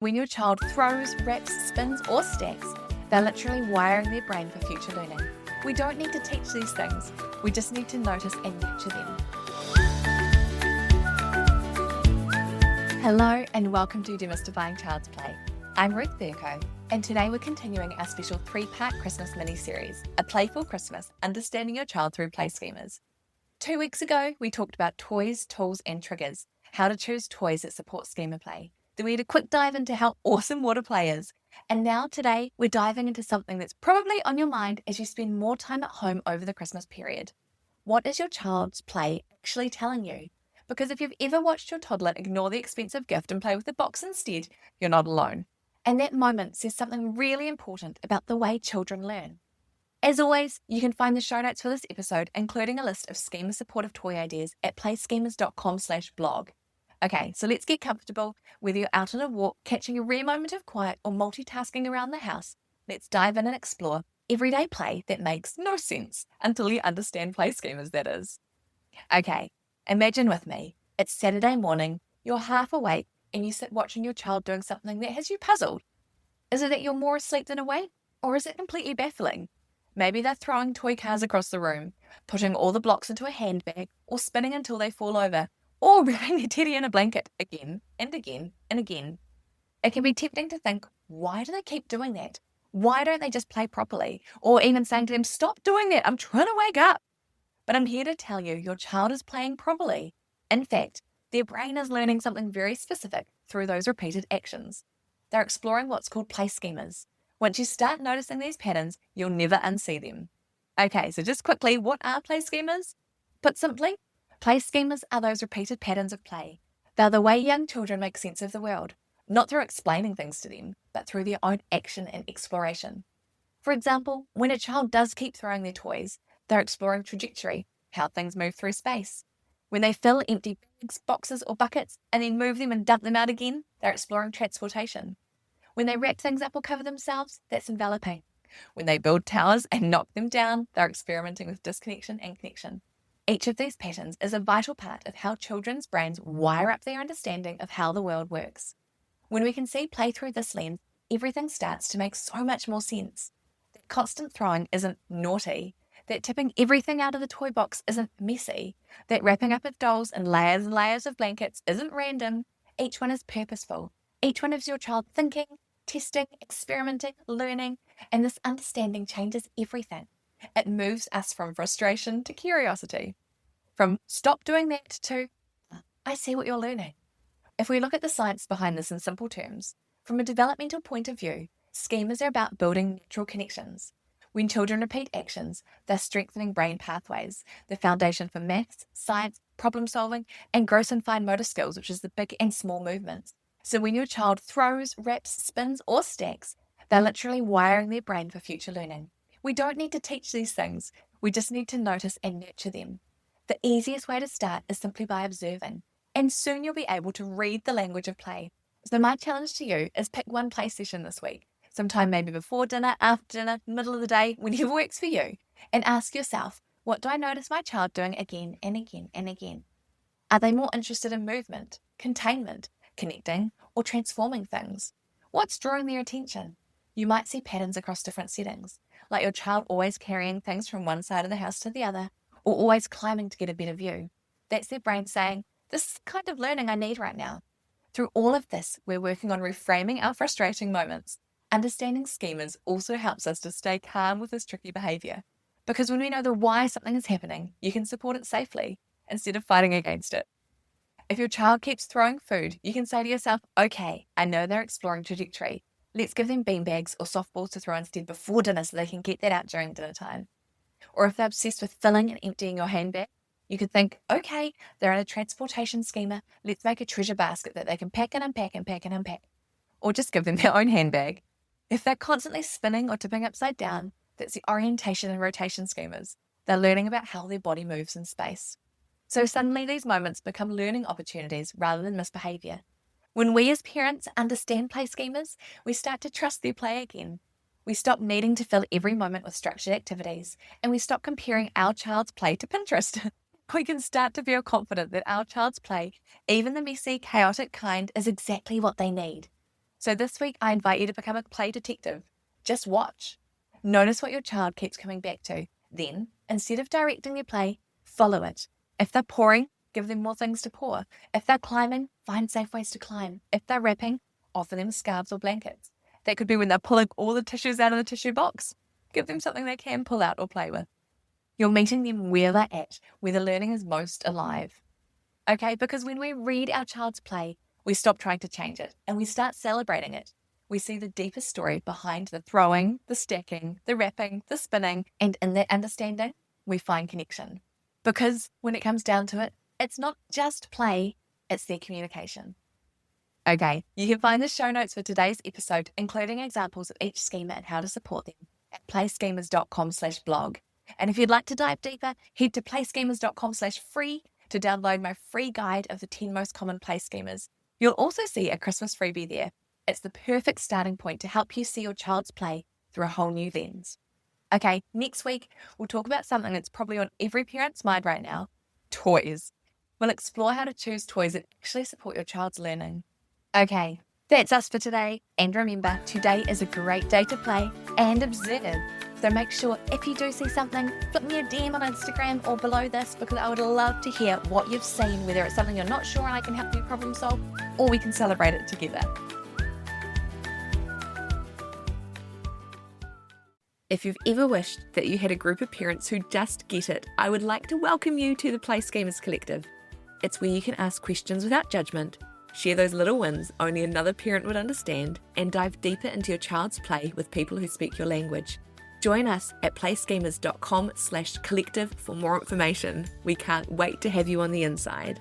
When your child throws, wraps, spins, or stacks, they're literally wiring their brain for future learning. We don't need to teach these things, we just need to notice and nurture them. Hello and welcome to Demystifying Child's Play. I'm Ruth Burko, and today we're continuing our special 3-part Christmas mini-series, A Playful Christmas, Understanding Your Child Through Play Schemas. 2 weeks ago, we talked about toys, tools, and triggers, how to choose toys that support schema play. Then we had a quick dive into how awesome water play is. And now today, we're diving into something that's probably on your mind as you spend more time at home over the Christmas period. What is your child's play actually telling you? Because if you've ever watched your toddler ignore the expensive gift and play with the box instead, you're not alone. And that moment says something really important about the way children learn. As always, you can find the show notes for this episode, including a list of schema supportive toy ideas at playschemas.com/blog. Okay, so let's get comfortable. Whether you're out on a walk, catching a rare moment of quiet, or multitasking around the house, let's dive in and explore everyday play that makes no sense until you understand play schemas, that is. Okay, imagine with me, it's Saturday morning, you're half awake, and you sit watching your child doing something that has you puzzled. Is it that you're more asleep than awake, or is it completely baffling? Maybe they're throwing toy cars across the room, putting all the blocks into a handbag, or spinning until they fall over, or wrapping their teddy in a blanket again and again and again. It can be tempting to think, why do they keep doing that? Why don't they just play properly? Or even saying to them, stop doing that, I'm trying to wake up. But I'm here to tell you, your child is playing properly. In fact, their brain is learning something very specific through those repeated actions. They're exploring what's called play schemas. Once you start noticing these patterns, you'll never unsee them. Okay, so just quickly, what are play schemas? Put simply, play schemas are those repeated patterns of play. They're the way young children make sense of the world, not through explaining things to them, but through their own action and exploration. For example, when a child does keep throwing their toys, they're exploring trajectory, how things move through space. When they fill empty bags, boxes, or buckets and then move them and dump them out again, they're exploring transportation. When they wrap things up or cover themselves, that's enveloping. When they build towers and knock them down, they're experimenting with disconnection and connection. Each of these patterns is a vital part of how children's brains wire up their understanding of how the world works. When we can see play through this lens, everything starts to make so much more sense. That constant throwing isn't naughty. That tipping everything out of the toy box isn't messy. That wrapping up of dolls in layers and layers of blankets isn't random. Each one is purposeful. Each one is your child thinking, testing, experimenting, learning, and this understanding changes everything. It moves us from frustration to curiosity, from stop doing that to I see what you're learning. If we look at the science behind this in simple terms, from a developmental point of view, schemas are about building natural connections. When children repeat actions, they're strengthening brain pathways, the foundation for maths, science, problem solving, and gross and fine motor skills, which is the big and small movements. So when your child throws, wraps, spins, or stacks, they're literally wiring their brain for future learning. We don't need to teach these things, we just need to notice and nurture them. The easiest way to start is simply by observing, and soon you'll be able to read the language of play. So my challenge to you is pick one play session this week, sometime maybe before dinner, after dinner, middle of the day, whenever works for you, and ask yourself, what do I notice my child doing again and again and again? Are they more interested in movement, containment, connecting, or transforming things? What's drawing their attention? You might see patterns across different settings, like your child always carrying things from one side of the house to the other, or always climbing to get a better view. That's their brain saying, this is the kind of learning I need right now. Through all of this, we're working on reframing our frustrating moments. Understanding schemas also helps us to stay calm with this tricky behaviour, because when we know the why something is happening, you can support it safely instead of fighting against it. If your child keeps throwing food, you can say to yourself, okay, I know they're exploring trajectory. Let's give them beanbags or softballs to throw instead before dinner so they can get that out during dinner time. Or if they're obsessed with filling and emptying your handbag, you could think, okay, they're in a transportation schema. Let's make a treasure basket that they can pack and unpack and pack and unpack. Or just give them their own handbag. If they're constantly spinning or tipping upside down, that's the orientation and rotation schemas. They're learning about how their body moves in space. So suddenly these moments become learning opportunities rather than misbehaviour. When we as parents understand play schemas, we start to trust their play again. We stop needing to fill every moment with structured activities, and we stop comparing our child's play to Pinterest. We can start to feel confident that our child's play, even the messy, chaotic kind, is exactly what they need. So this week, I invite you to become a play detective. Just watch. Notice what your child keeps coming back to. Then, instead of directing their play, follow it. If they're pouring, give them more things to pour. If they're climbing, find safe ways to climb. If they're wrapping, offer them scarves or blankets. That could be when they're pulling all the tissues out of the tissue box. Give them something they can pull out or play with. You're meeting them where they're at, where the learning is most alive. Okay, because when we read our child's play, we stop trying to change it and we start celebrating it. We see the deeper story behind the throwing, the stacking, the wrapping, the spinning, and in that understanding, we find connection. Because when it comes down to it, it's not just play, it's their communication. Okay, you can find the show notes for today's episode, including examples of each schema and how to support them at playschemas.com/blog. And if you'd like to dive deeper, head to playschemas.com/free to download my free guide of the 10 most common play schemas. You'll also see a Christmas freebie there. It's the perfect starting point to help you see your child's play through a whole new lens. Okay, next week, we'll talk about something that's probably on every parent's mind right now, toys. We'll explore how to choose toys that actually support your child's learning. Okay, that's us for today. And remember, today is a great day to play and observe. So make sure if you do see something, flip me a DM on Instagram or below this, because I would love to hear what you've seen, whether it's something you're not sure and I can help you problem solve, or we can celebrate it together. If you've ever wished that you had a group of parents who just get it, I would like to welcome you to the Play Schemas Collective. It's where you can ask questions without judgment, share those little wins only another parent would understand, and dive deeper into your child's play with people who speak your language. Join us at playschemas.com/collective for more information. We can't wait to have you on the inside.